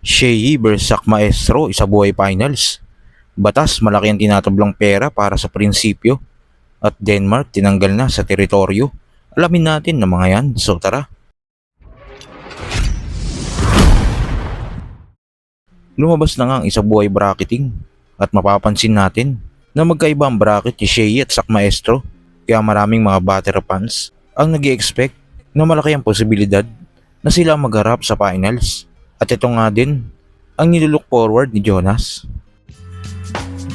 Sheyi vs Sak Maestro, isa buhay finals. Batas, malaki ang tinatablang pera para sa prinsipyo. At Denmark, tinanggal na sa teritoryo. Alamin natin ng mga yan. So tara. Lumabas na nga ang isa buhay bracketing. At mapapansin natin na magkaiba ang bracket ni Sheyi at Sak Maestro. Kaya maraming mga batterer fans ang nag-i-expect na malaki ang posibilidad na sila magharap sa finals. At ito nga din ang nilook forward ni Jonas.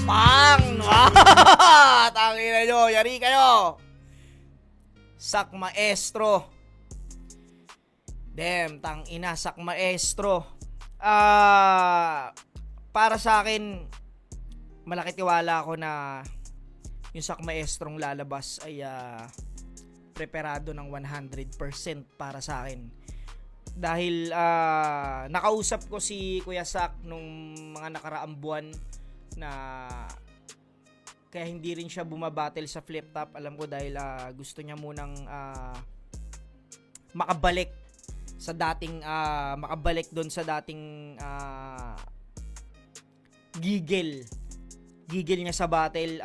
Pang! Tangina nyo, yari kayo! Sak Maestro. Damn, tangina, Sak Maestro. Para sa akin, malaki tiwala ako na yung Sak Maestrong lalabas ay preparado ng 100% para sa akin. Dahil nakausap ko si Kuya Sak nung mga nakaraang buwan na kaya hindi rin siya bumabattle sa flip top. Alam ko dahil gusto niya munang makabalik sa dating makabalik doon sa dating gigil niya sa battle.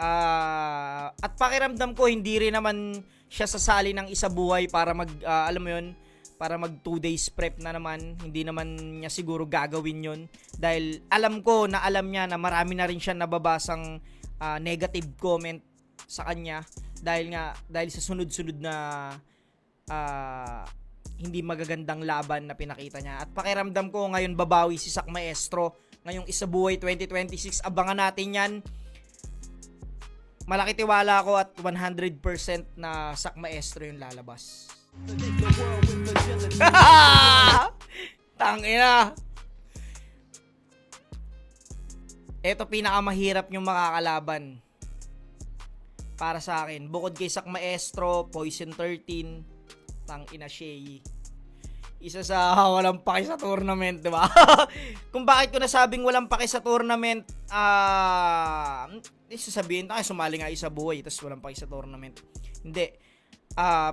At pakiramdam ko hindi rin naman siya sasali ng isa buhay para alam mo yun, para mag 2 days prep na naman. Hindi naman niya siguro gagawin yon dahil alam ko na alam niya na marami na rin siya nababasang negative comment sa kanya dahil sa sunod-sunod na hindi magagandang laban na pinakita niya. At pakiramdam ko ngayon babawi si Sak Maestro ngayong Isabuhay 2026. Abangan natin yan. Malaki tiwala ko at 100% na Sak Maestro yung lalabas. Tangina. Ito pinakamahirap yung makakalaban para sa akin. Bukod kay Sak Maestro, Poison 13, tangina Sheyi. Isa sa walang paki sa tournament, di ba? Kung bakit ko nasabing walang paki sa tournament, sasabihin tayo, sumali nga isa buhay, tapos walang paki sa tournament. Hindi.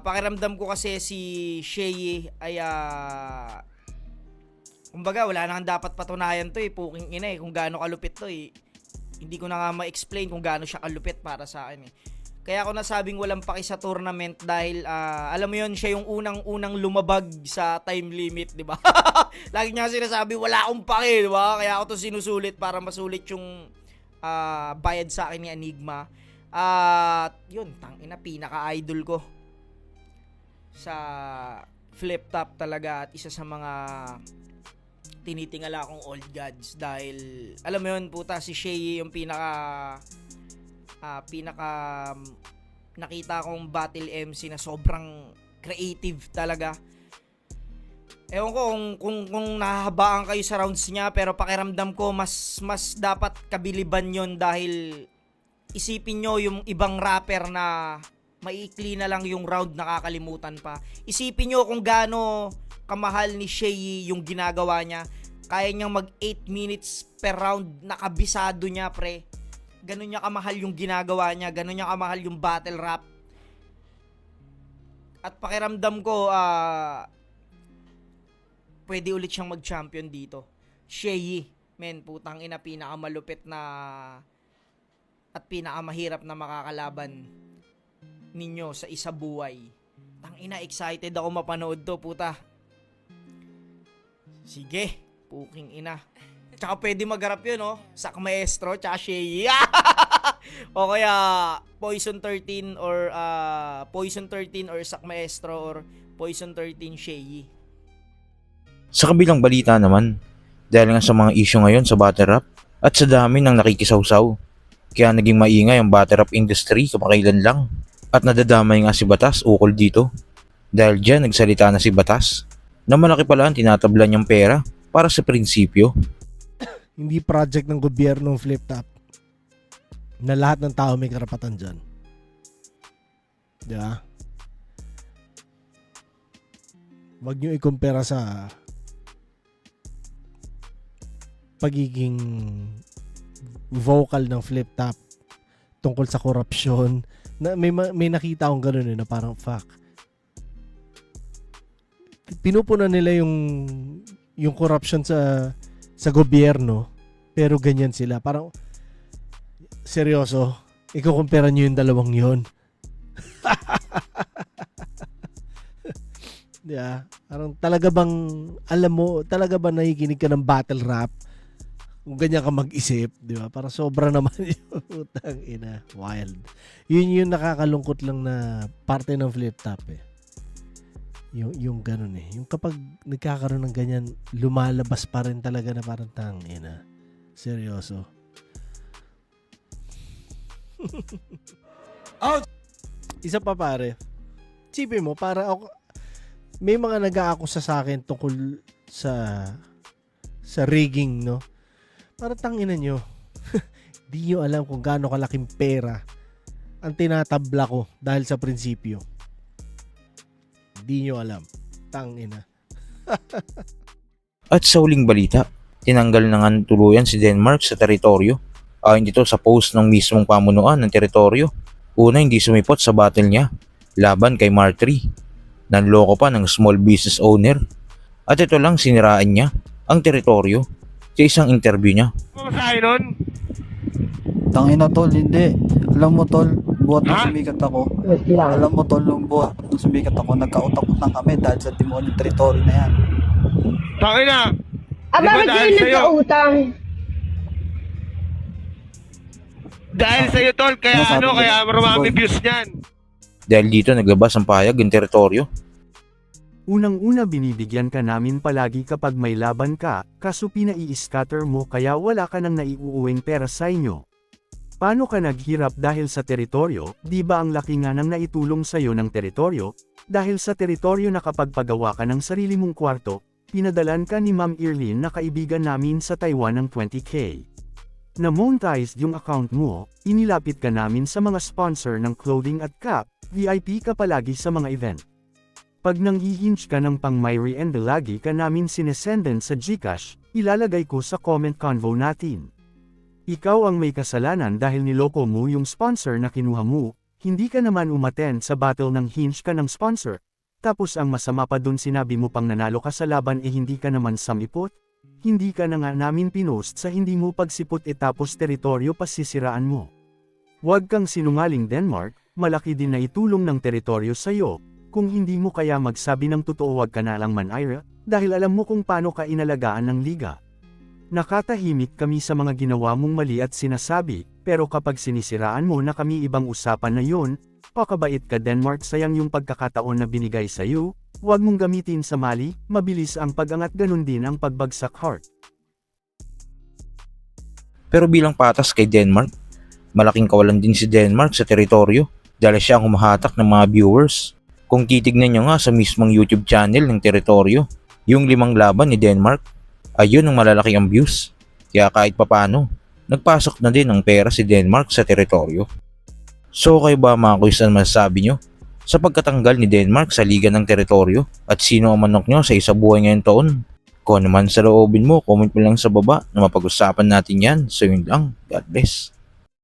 Pakiramdam ko kasi si Sheyi ay kumbaga wala nang dapat patunayan to puking ina kung gaano kalupit to hindi ko na nga ma-explain kung gaano siya kalupit para sa akin Kaya ako nasabing walang paki sa tournament dahil alam mo yon, siya yung unang lumabag sa time limit, di ba? Lagi niya sinasabi wala akong paki, di ba? Kaya ako to sinusulit para masulit yung bayad sa akin ni Enigma. Yun, tangina, pinaka-idol ko sa flip top talaga at isa sa mga tinitingala akong old gods dahil alam mo yun, puta, si Sheyi yung pinaka nakita kong battle MC na sobrang creative talaga. Ewan ko kung nahahabaan kayo sa rounds niya, pero pakiramdam ko mas dapat kabiliban yon dahil isipin nyo yung ibang rapper na maiikli na lang yung round, nakakalimutan pa. Isipin nyo kung gaano kamahal ni Sheyi yung ginagawa niya. Kaya niyang mag 8 minutes per round, nakabisado niya, pre. Ganun niya kamahal yung ginagawa niya, ganun niya kamahal yung battle rap. At pakiramdam ko, pwede ulit siyang mag-champion dito. Sheyi, men, putang ina, pinakamalupit na at pinakamahirap na makakalaban ninyo sa isa buhay. Tangina, excited ako mapanood to, puta. Sige, puking ina. Tsaka pwede magharap yun, no? Sak Maestro, tsaka Sheyi. O kaya Poison 13 or Poison 13 or Sak Maestro or Poison 13 Sheyi. Sa kabilang balita naman, dahil nga sa mga issue ngayon sa battle rap at sa dami ng nakikisawsaw, kaya naging maingay ang battle rap industry kamakailan lang. At nadadamay nga si Batas ukol dito. Dahil dyan nagsalita na si Batas na malaki pala ang tinatabla niyang pera para sa prinsipyo. Hindi project ng gobyerno ng flip top na lahat ng tao may karapatan dyan. Diba? Wag nyo ikumpara sa pagiging vocal ng flip top tungkol sa korupsyon. Na may nakita akong gano'n na parang fuck. Pinupunan nila yung corruption sa sa gobyerno, pero ganyan sila. Parang, seryoso, ikukumpara nyo yung dalawang yun. Yeah. Parang talaga bang, alam mo, talaga ba nakikinig ka ng battle rap? Kung ganyan ka mag-isip, di ba? Parang sobra naman yung utang ina. Wild. Yun yung nakakalungkot lang na parte ng flip top eh. Yung ganun eh. Yung kapag nagkakaroon ng ganyan, lumalabas pa rin talaga na parang tang ina. Seryoso. Isa pa pare. Sipin mo, para ako, may mga nag-aakusa sa akin tungkol sa rigging, no? Para tangina nyo. Di nyo alam kung gaano kalaking pera ang tinatabla ko dahil sa prinsipyo. Di nyo alam. Tangina. At sa huling balita, tinanggal na nga tuluyan si Denmark sa teritoryo. Ayon dito sa post ng mismong pamunuan ng teritoryo. Una, hindi sumipot sa battle niya laban kay Martry. Nanloko pa ng small business owner. At ito lang, siniraan niya ang teritoryo sa isang interview niya. Masahe nun? Tangina tol, hindi. Alam mo tol, buhat nung sumikat ako. Alam mo tol, nung buhat nung sumikat ako, nagkautak-utang kami dahil sa demonyo territory na yan. Tangina! Ah, Di ba bakit dahil kayo sa'yo? nagkautang? Dahil sa'yo tol, kaya Ano sabi ano, niya? kaya marami Boy. views niyan. Dahil dito naglabas ang pahayag ng teritoryo. Unang-una binibigyan ka namin palagi kapag may laban ka, kaso pinai-scatter mo kaya wala ka nang naiuuwing pera sa inyo. Paano ka naghirap dahil sa teritoryo, di ba ang laki nga nang naitulong sa'yo ng teritoryo? Dahil sa teritoryo nakapagpagawa ka ng sarili mong kwarto, pinadalan ka ni Ma'am Irlene na kaibigan namin sa Taiwan ng 20k. Na-monetized yung account mo, inilapit ka namin sa mga sponsor ng clothing at cap, VIP ka palagi sa mga event. Pag nanghihinge ka ng pang Myri and lagi ka namin sinesenden sa Gcash, ilalagay ko sa comment convo natin. Ikaw ang may kasalanan dahil niloko mo yung sponsor na kinuha mo, hindi ka naman umattend sa battle ng hinge ka ng sponsor. Tapos ang masama pa dun sinabi mo pang nanalo ka sa laban hindi ka naman samipot? Hindi ka na nga namin pinost sa hindi mo pagsipot tapos teritoryo pasisiraan mo. Huwag kang sinungaling Denmark, malaki din na itulong ng teritoryo sa'yo. Kung hindi mo kaya magsabi ng totoo wag ka na lang manira, dahil alam mo kung paano ka inalagaan ng liga. Nakatahimik kami sa mga ginawa mong mali at sinasabi, pero kapag sinisiraan mo na kami ibang usapan na yun, pakabait ka Denmark sayang yung pagkakataon na binigay sa'yo, huwag mong gamitin sa mali, mabilis ang pag-angat ganun din ang pagbagsak heart. Pero bilang patas kay Denmark, malaking kawalan din si Denmark sa teritoryo dahil siya ang humahatak ng mga viewers. Kung titignan nyo nga sa mismong YouTube channel ng teritoryo, yung 5 laban ni Denmark, ayun ang malalaki ang views. Kaya kahit papano, nagpasok na din ng pera si Denmark sa teritoryo. So kayo ba mga kuys, ang masasabi nyo sa pagkatanggal ni Denmark sa liga ng teritoryo? At sino ang manok nyo sa isa buhay ngayong taon? Kung ano man sa loobin mo, comment mo lang sa baba na mapag-usapan natin yan. So yun lang, God bless.